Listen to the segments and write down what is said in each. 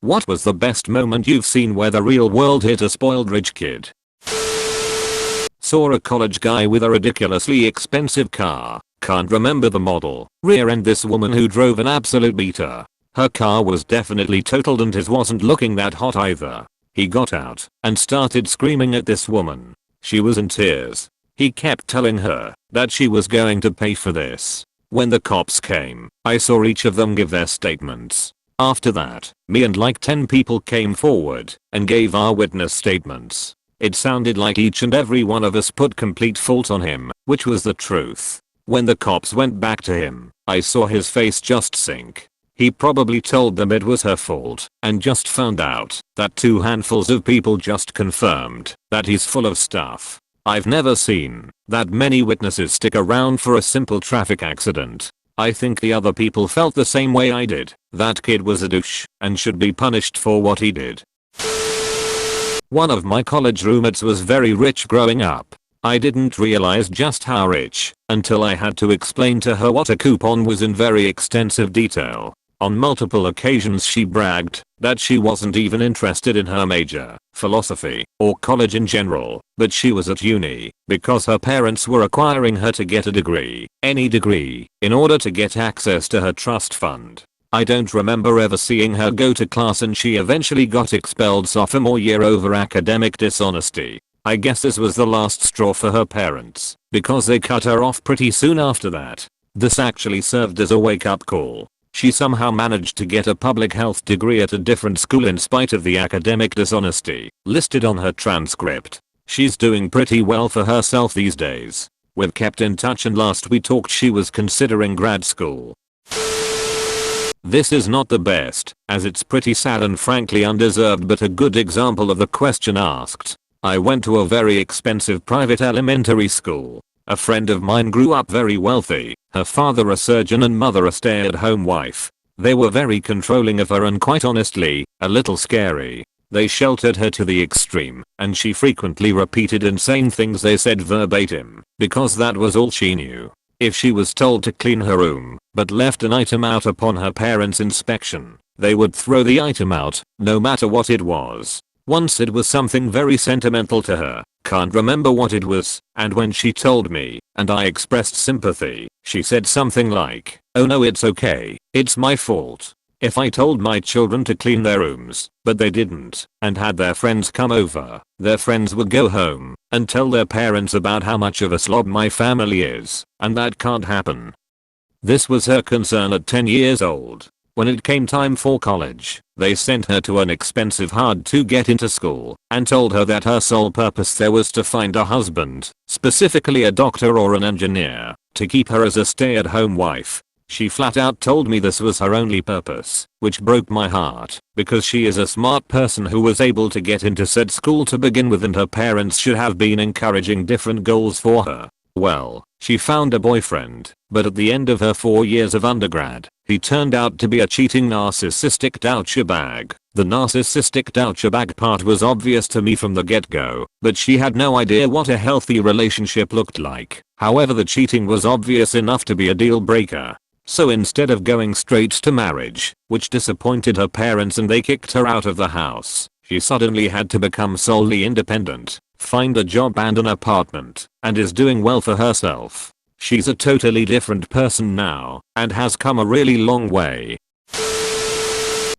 What was the best moment you've seen where the real world hit a spoiled rich kid? Saw a college guy with a ridiculously expensive car. Can't remember the model. Rear-end this woman who drove an absolute beater. Her car was definitely totaled and his wasn't looking that hot either. He got out and started screaming at this woman. She was in tears. He kept telling her that she was going to pay for this. When the cops came, I saw each of them give their statements. After that, me and like 10 people came forward and gave our witness statements. It sounded like each and every one of us put complete fault on him, which was the truth. When the cops went back to him, I saw his face just sink. He probably told them it was her fault and just found out that 2 handfuls of people just confirmed that he's full of stuff. I've never seen that many witnesses stick around for a simple traffic accident. I think the other people felt the same way I did. That kid was a douche and should be punished for what he did. One of my college roommates was very rich growing up. I didn't realize just how rich until I had to explain to her what a coupon was in very extensive detail. On multiple occasions she bragged that she wasn't even interested in her major, philosophy, or college in general, but she was at uni because her parents were requiring her to get a degree, any degree, in order to get access to her trust fund. I don't remember ever seeing her go to class and she eventually got expelled sophomore year over academic dishonesty. I guess this was the last straw for her parents because they cut her off pretty soon after that. This actually served as a wake-up call. She somehow managed to get a public health degree at a different school in spite of the academic dishonesty listed on her transcript. She's doing pretty well for herself these days. We've kept in touch and last we talked she was considering grad school. This is not the best, as it's pretty sad and frankly undeserved, but a good example of the question asked. I went to a very expensive private elementary school. A friend of mine grew up very wealthy, her father a surgeon and mother a stay-at-home wife. They were very controlling of her and quite honestly, a little scary. They sheltered her to the extreme, and she frequently repeated insane things they said verbatim, because that was all she knew. If she was told to clean her room, but left an item out upon her parents' inspection, they would throw the item out, no matter what it was. Once it was something very sentimental to her, can't remember what it was, and when she told me, and I expressed sympathy, she said something like, "Oh no, it's okay, it's my fault. If I told my children to clean their rooms, but they didn't, and had their friends come over, their friends would go home and tell their parents about how much of a slob my family is, and that can't happen." This was her concern at 10 years old. When it came time for college, they sent her to an expensive hard to get into school and told her that her sole purpose there was to find a husband, specifically a doctor or an engineer, to keep her as a stay-at-home wife. She flat out told me this was her only purpose, which broke my heart, because she is a smart person who was able to get into said school to begin with and her parents should have been encouraging different goals for her. Well, she found a boyfriend, but at the end of her 4 years of undergrad, he turned out to be a cheating narcissistic douchebag. The narcissistic douchebag part was obvious to me from the get-go, but she had no idea what a healthy relationship looked like. However, the cheating was obvious enough to be a deal breaker. So instead of going straight to marriage, which disappointed her parents and they kicked her out of the house, she suddenly had to become solely independent, find a job and an apartment, and is doing well for herself. She's a totally different person now, and has come a really long way.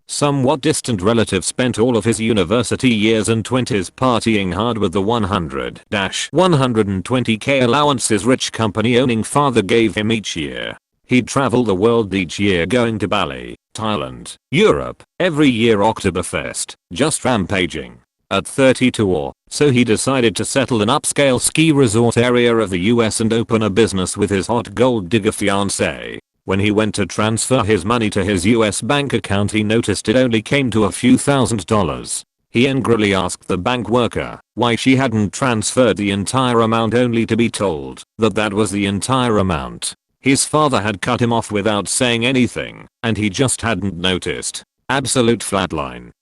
Somewhat distant relative spent all of his university years and 20s partying hard with the 100-120k allowance his rich company owning father gave him each year. He'd travel the world each year going to Bali, Thailand, Europe, every year Oktoberfest, just rampaging. At 32 or so he decided to settle an upscale ski resort area of the US and open a business with his hot gold digger fiancée. When he went to transfer his money to his US bank account he noticed it only came to a few $1,000s. He angrily asked the bank worker why she hadn't transferred the entire amount only to be told that that was the entire amount. His father had cut him off without saying anything, and he just hadn't noticed. Absolute flatline.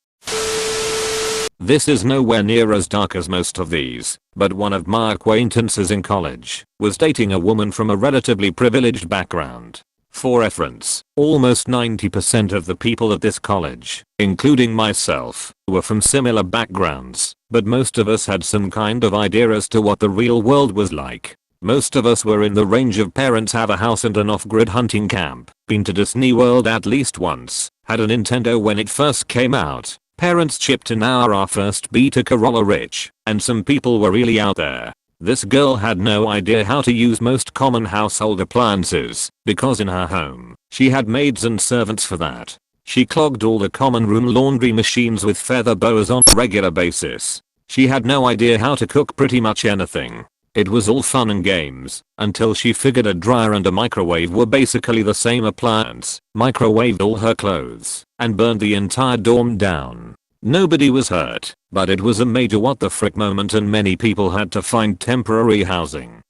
This is nowhere near as dark as most of these, but one of my acquaintances in college was dating a woman from a relatively privileged background. For reference, almost 90% of the people at this college, including myself, were from similar backgrounds, but most of us had some kind of idea as to what the real world was like. Most of us were in the range of parents have a house and an off-grid hunting camp, been to Disney World at least once, had a Nintendo when it first came out, parents chipped in our first Beta Corolla rich, and some people were really out there. This girl had no idea how to use most common household appliances, because in her home, she had maids and servants for that. She clogged all the common room laundry machines with feather boas on a regular basis. She had no idea how to cook pretty much anything. It was all fun and games, until she figured a dryer and a microwave were basically the same appliance, microwaved all her clothes, and burned the entire dorm down. Nobody was hurt, but it was a major what the frick moment and many people had to find temporary housing.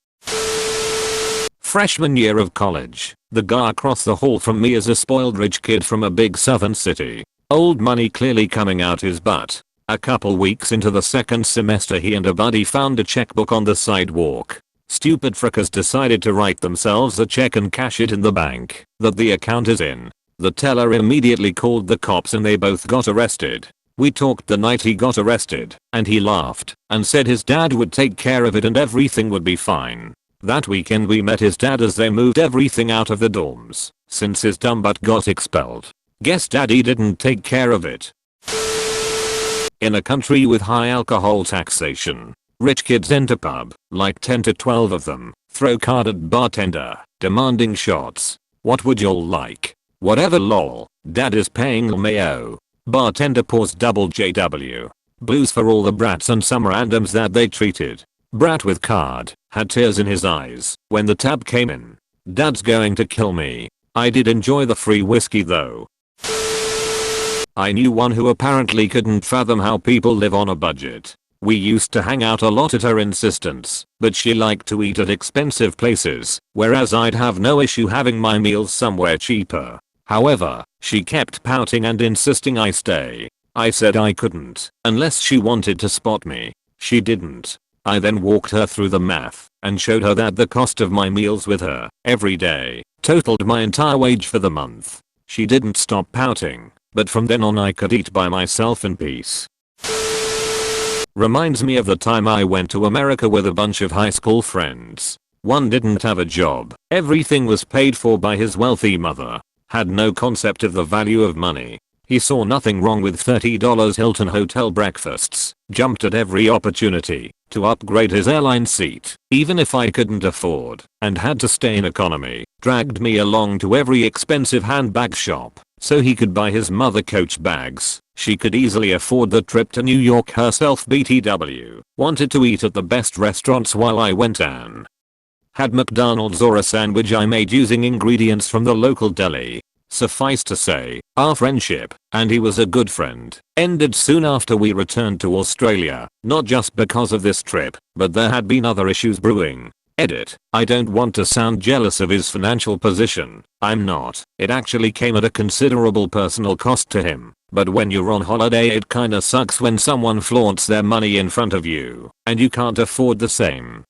Freshman year of college, the guy across the hall from me is a spoiled rich kid from a big southern city. Old money clearly coming out his butt. A couple weeks into the second semester he and a buddy found a checkbook on the sidewalk. Stupid frickers decided to write themselves a check and cash it in the bank that the account is in. The teller immediately called the cops and they both got arrested. We talked the night he got arrested, and he laughed and said his dad would take care of it and everything would be fine. That weekend we met his dad as they moved everything out of the dorms, since his dumb butt got expelled. Guess daddy didn't take care of it. In a country with high alcohol taxation, rich kids enter pub, like 10 to 12 of them, throw card at bartender, demanding shots. What would y'all like? Whatever lol. Dad is paying LMAO. Bartender pours double JW. Blues for all the brats and some randoms that they treated. Brat with card, had tears in his eyes when the tab came in. Dad's going to kill me. I did enjoy the free whiskey though. I knew one who apparently couldn't fathom how people live on a budget. We used to hang out a lot at her insistence, but she liked to eat at expensive places, whereas I'd have no issue having my meals somewhere cheaper. However, she kept pouting and insisting I stay. I said I couldn't, unless she wanted to spot me. She didn't. I then walked her through the math, and showed her that the cost of my meals with her, every day, totaled my entire wage for the month. She didn't stop pouting. But from then on I could eat by myself in peace. Reminds me of the time I went to America with a bunch of high school friends. One didn't have a job. Everything was paid for by his wealthy mother. Had no concept of the value of money. He saw nothing wrong with $30 Hilton hotel breakfasts. Jumped at every opportunity to upgrade his airline seat, even if I couldn't afford and had to stay in economy. Dragged me along to every expensive handbag shop so he could buy his mother Coach bags. She could easily afford the trip to New York herself. BTW. Wanted to eat at the best restaurants while I went and had McDonald's or a sandwich I made using ingredients from the local deli. Suffice to say, our friendship, and he was a good friend, ended soon after we returned to Australia, not just because of this trip, but there had been other issues brewing. Edit. I don't want to sound jealous of his financial position. I'm not. It actually came at a considerable personal cost to him. But when you're on holiday it kinda sucks when someone flaunts their money in front of you, and you can't afford the same.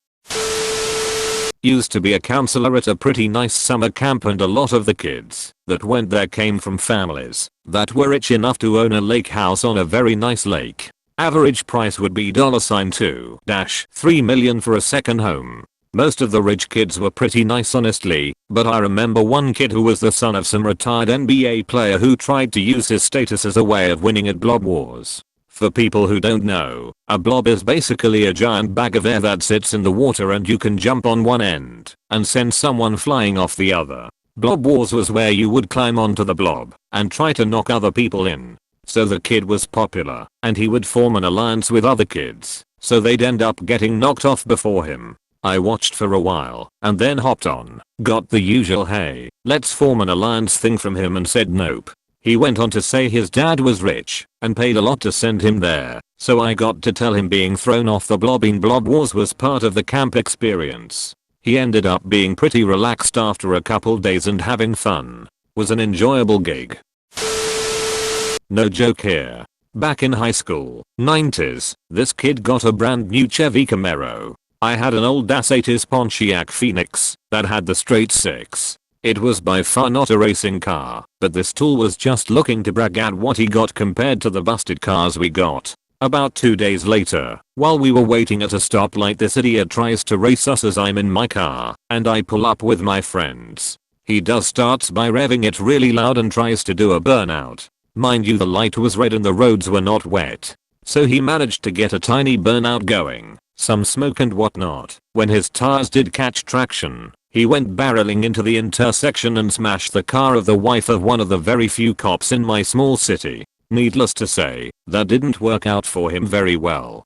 Used to be a counselor at a pretty nice summer camp and a lot of the kids that went there came from families that were rich enough to own a lake house on a very nice lake. Average price would be $2-3 million for a second home. Most of the rich kids were pretty nice honestly, but I remember one kid who was the son of some retired NBA player who tried to use his status as a way of winning at Blob Wars. For people who don't know, a blob is basically a giant bag of air that sits in the water and you can jump on one end and send someone flying off the other. Blob Wars was where you would climb onto the blob and try to knock other people in. So the kid was popular and he would form an alliance with other kids, so they'd end up getting knocked off before him. I watched for a while and then hopped on, got the usual hey, let's form an alliance thing from him and said nope. He went on to say his dad was rich and paid a lot to send him there, so I got to tell him being thrown off the blob in Blob Wars was part of the camp experience. He ended up being pretty relaxed after a couple days and having fun. Was an enjoyable gig. No joke here. Back in high school, 90s, this kid got a brand new Chevy Camaro. I had an old ass 80s Pontiac Phoenix that had the straight 6. It was by far not a racing car, but this tool was just looking to brag at what he got compared to the busted cars we got. About 2 days later, while we were waiting at a stoplight, this idiot tries to race us as I'm in my car, and I pull up with my friends. He starts by revving it really loud and tries to do a burnout. Mind you, the light was red and the roads were not wet. So he managed to get a tiny burnout going, some smoke and whatnot. When his tires did catch traction, he went barreling into the intersection and smashed the car of the wife of one of the very few cops in my small city. Needless to say, that didn't work out for him very well.